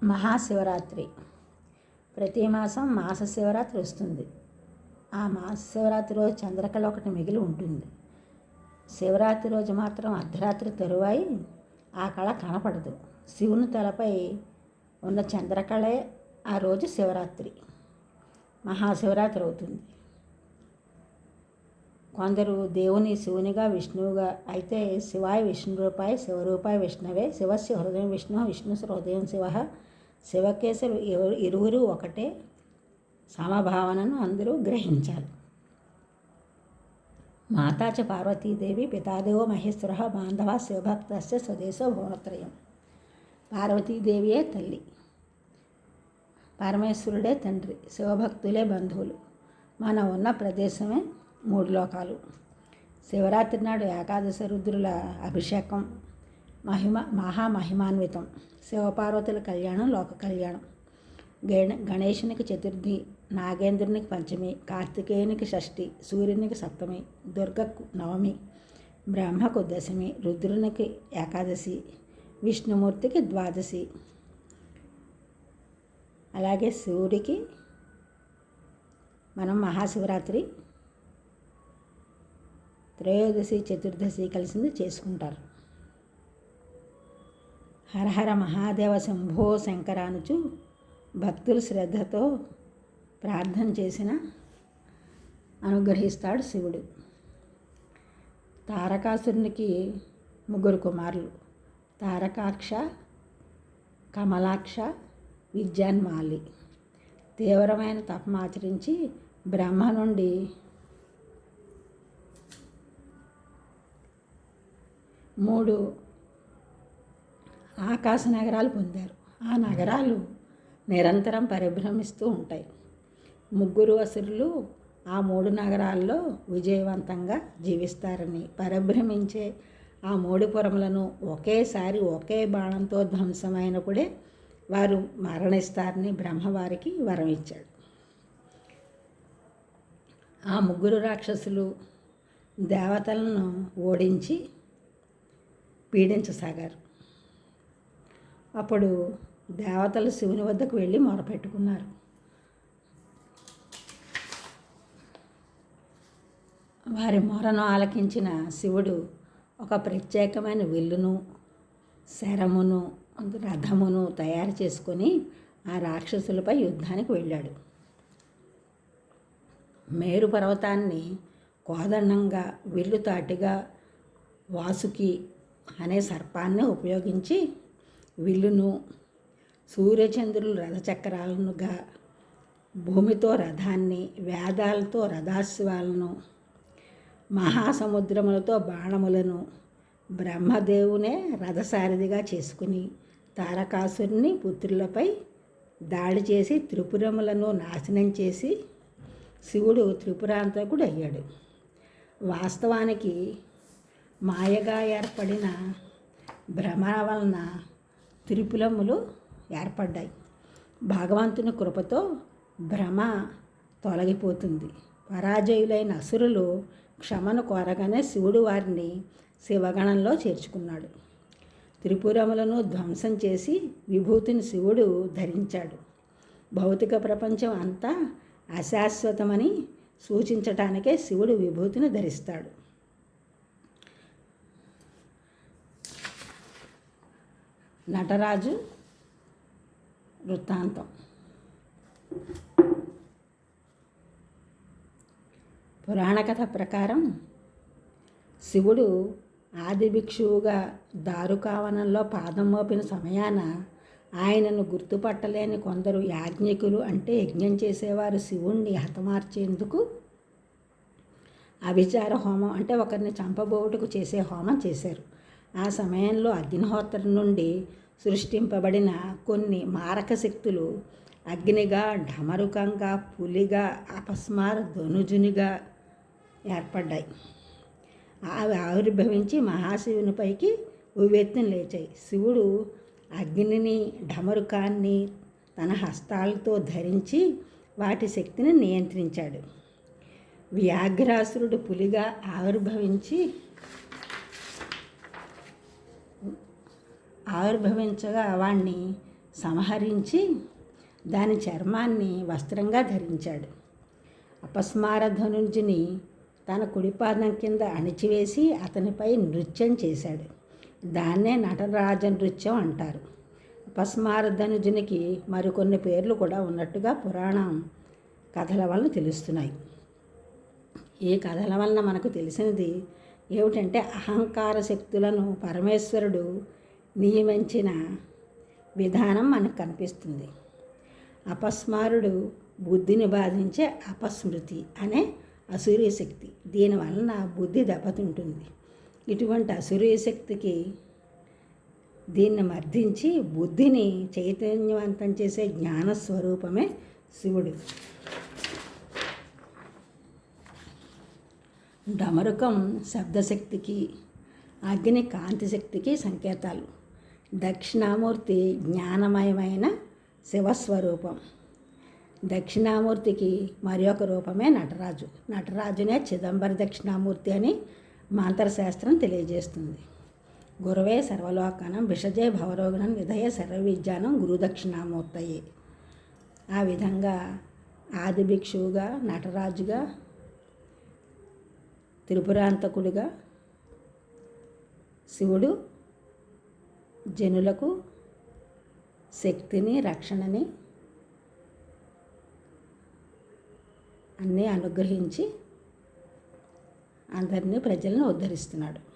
మహాశివరాత్రి ప్రతి మాసం మాస శివరాత్రి వస్తుంది. ఆ మాస శివరాత్రి రోజు చంద్రకళ ఒకటి మిగిలి ఉంటుంది. శివరాత్రి రోజు మాత్రం అర్ధరాత్రి తరువాయి ఆ కళ కనపడదు. శివుని తలపై ఉన్న చంద్రకళే ఆ రోజు శివరాత్రి, మహాశివరాత్రి అవుతుంది. కొందరు దేవుని శివునిగా, విష్ణువుగా అయితే శివాయ విష్ణు రూపాయ శివరూపాయ విష్ణవే, శివస్య హృదయం విష్ణు, విష్ణు హృదయం శివ, శివకేశలు ఇరువురు ఒకటే సమభావనను అందరూ గ్రహించాలి. మాతాచ పార్వతీదేవి, పితాదేవో మహేశ్వర, బాంధవ శివభక్తస్య స్వదేశో భువనత్రయం. పార్వతీదేవియే తల్లి, పరమేశ్వరుడే తండ్రి, శివభక్తులే బంధువులు. మనం ఉన్న ప్రదేశమే మూడు లోకాలు. శివరాత్రి నాడు ఏకాదశి రుద్రుల అభిషేకం మహామహిమాన్వితం. శివపార్వతుల కళ్యాణం లోక కళ్యాణం. గణేశునికి చతుర్థి, నాగేంద్రునికి పంచమి, కార్తికేయునికి షష్ఠి, సూర్యునికి సప్తమి, దుర్గకు నవమి, బ్రహ్మకు దశమి, రుద్రునికి ఏకాదశి, విష్ణుమూర్తికి ద్వాదశి. అలాగే శివుడికి మనం మహాశివరాత్రి త్రయోదశి, చతుర్దశి కలిసింది చేసుకుంటారు. హరహర మహాదేవ శంభో శంకరానుచు భక్తులు శ్రద్ధతో ప్రార్థన చేసిన అనుగ్రహిస్తాడు శివుడు. తారకాసురునికి 3 కుమారులు: తారకాక్ష, కమలాక్ష, విద్యాన్మాలి. తీవ్రమైన తపమాచరించి బ్రహ్మ నుండి 3 ఆకాశ నగరాలు పొందారు. ఆ నగరాలు నిరంతరం పరిభ్రమిస్తూ ఉంటాయి. 3 అసురులు ఆ 3 నగరాల్లో విజయవంతంగా జీవిస్తారని, పరిభ్రమించే ఆ 3 పురములను ఒకేసారి ఒకే బాణంతో ధ్వంసమైనప్పుడే వారు మరణిస్తారని బ్రహ్మవారికి వరం ఇచ్చాడు. ఆ 3 రాక్షసులు దేవతలను ఓడించి పీడించసాగారు. అప్పుడు దేవతలు శివుని వద్దకు వెళ్ళి మొరపెట్టుకున్నారు. వారి మొరను ఆలకించిన శివుడు ఒక ప్రత్యేకమైన విల్లును, శరమును, రథమును తయారు చేసుకొని ఆ రాక్షసులపై యుద్ధానికి వెళ్ళాడు. మేరు పర్వతాన్ని కోదండంగా, విల్లుతాటిగా, వాసుకి అనే సర్పాన్ని ఉపయోగించి విల్లును, సూర్యచంద్రులు రథచక్రాలనుగా, భూమితో రథాన్ని, వేదాలతో రథాశ్వాలను, మహాసముద్రములతో బాణములను, బ్రహ్మదేవునే రథసారథిగా చేసుకుని తారకాసురుని పుత్రులపై దాడి చేసి త్రిపురములను నాశనం చేసి శివుడు త్రిపురాంతకుడు అయ్యాడు. వాస్తవానికి మాయగా ఏర్పడిన భ్రమణ వలన త్రిపురములు ఏర్పడ్డాయి. భగవంతుని కృపతో భ్రమ తొలగిపోతుంది. పరాజయులైన అసురులు క్షమను కోరగానే శివుడు వారిని శివగణంలో చేర్చుకున్నాడు. త్రిపురములను ధ్వంసం చేసి విభూతిని శివుడు ధరించాడు. భౌతిక ప్రపంచం అంతా అశాశ్వతమని సూచించటానికే శివుడు విభూతిని ధరిస్తాడు. నటరాజు వృత్తాంతం. పురాణ కథ ప్రకారం శివుడు ఆది భిక్షువుగా దారుకావనంలో పాదం మోపిన సమయాన ఆయనను గుర్తుపట్టలేని కొందరు యాజ్ఞికులు, అంటే యజ్ఞం చేసేవారు, శివుణ్ణి హతమార్చేందుకు అభిచార హోమం, అంటే ఒకరిని చంపబోటుకు చేసే హోమం చేశారు. ఆ సమయంలో అగ్నిహోత్రం నుండి సృష్టింపబడిన కొన్ని మారక శక్తులు అగ్నిగా, ఢమరుకంగా, పులిగా, అపస్మార ధనుజునిగా ఏర్పడ్డాయి. అవి ఆవిర్భవించి మహాశివునిపైకి ఉవ్వెత్తున లేచాయి. శివుడు అగ్నిని, ఢమరుకాన్ని తన హస్తాలతో ధరించి వాటి శక్తిని నియంత్రించాడు. వ్యాఘ్రాసురుడు పులిగా ఆవిర్భవించగా వాణ్ణి సంహరించి దాని చర్మాన్ని వస్త్రంగా ధరించాడు. అపస్మార ధనుంజుని తన కుడిపాదం కింద అణిచివేసి అతనిపై నృత్యం చేశాడు. దాన్నే నటరాజ నృత్యం అంటారు. అపస్మార ధనుజునికి మరికొన్ని పేర్లు కూడా ఉన్నట్టుగా పురాణం కథల వలన తెలుస్తున్నాయి. ఈ కథల వలన మనకు తెలిసినది ఏమిటంటే అహంకార శక్తులను పరమేశ్వరుడు నియమించిన విధానం మనకు కనిపిస్తుంది. అపస్మారుడు బుద్ధిని బాధించే అపస్మృతి అనే అసూర్య శక్తి. దీనివలన బుద్ధి దెబ్బతింటుంది. ఇటువంటి అసూర్య శక్తికి దీన్ని మర్దించి బుద్ధిని చైతన్యవంతం చేసే జ్ఞానస్వరూపమే శివుడు. డమరుకం శబ్దశక్తికి, అగ్ని కాంతి శక్తికి సంకేతాలు. దక్షిణామూర్తి జ్ఞానమయమైన శివస్వరూపం. దక్షిణామూర్తికి మరి ఒక రూపమే నటరాజు. నటరాజునే చిదంబర దక్షిణామూర్తి అని మంత్రశాస్త్రం తెలియజేస్తుంది. గురవే సర్వలోకనం విషజే భవరోగణం విధయే సర్వవిద్యానం గురుదక్షిణామూర్తయే. ఆ విధంగా ఆది భిక్షువుగా, నటరాజుగా, త్రిపురాంతకుడిగా శివుడు జనులకు శక్తిని, రక్షణని అన్నీ అనుగ్రహించి అందరినీ ప్రజలను ఉద్ధరిస్తున్నాడు.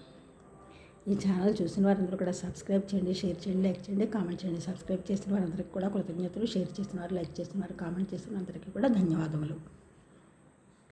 ఈ ఛానల్ చూసిన వారందరూ కూడా సబ్స్క్రైబ్ చేయండి, షేర్ చేయండి, లైక్ చేయండి, కామెంట్ చేయండి. సబ్స్క్రైబ్ చేసిన వారందరికీ కూడా కృతజ్ఞతలు. షేర్ చేస్తున్నారు, లైక్ చేస్తున్నారు, కామెంట్ చేస్తున్న అందరికీ కూడా ధన్యవాదములు.